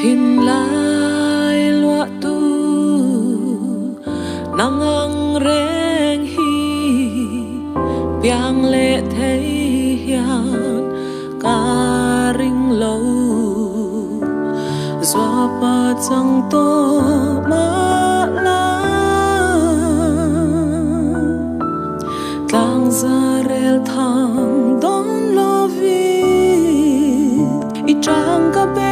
Thiên lai lụa tu nắng ang reng hi biang lệ thấy hiền ca rinh lâu gió ba chẳng to má la tang ra rel thang đón lo vi i trang ca bê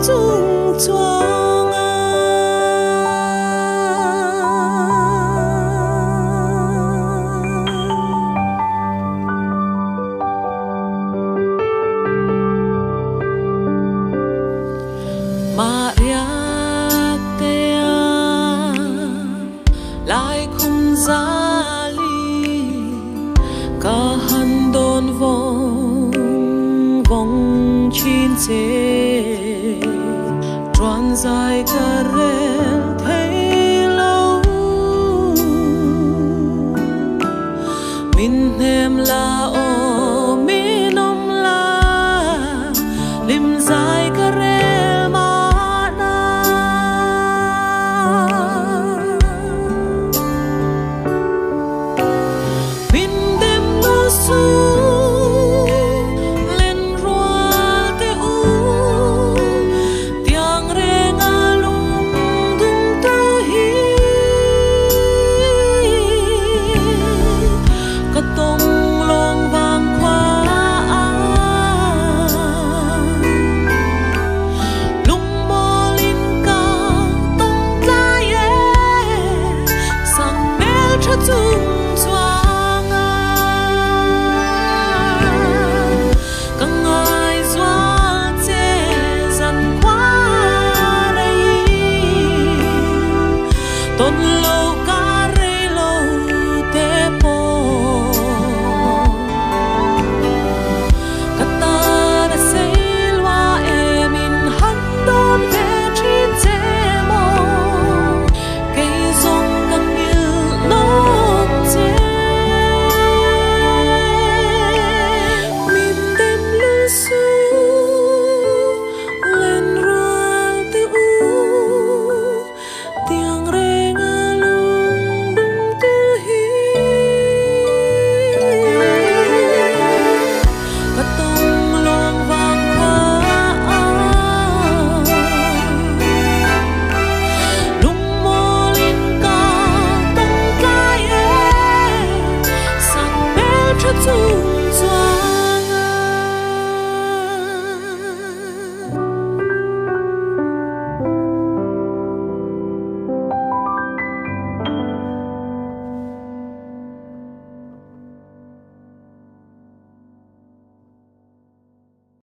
chung choang Maria te lai khum za li ka han don vong vong chin che tròn dài cả rèn thấy lâu mình em là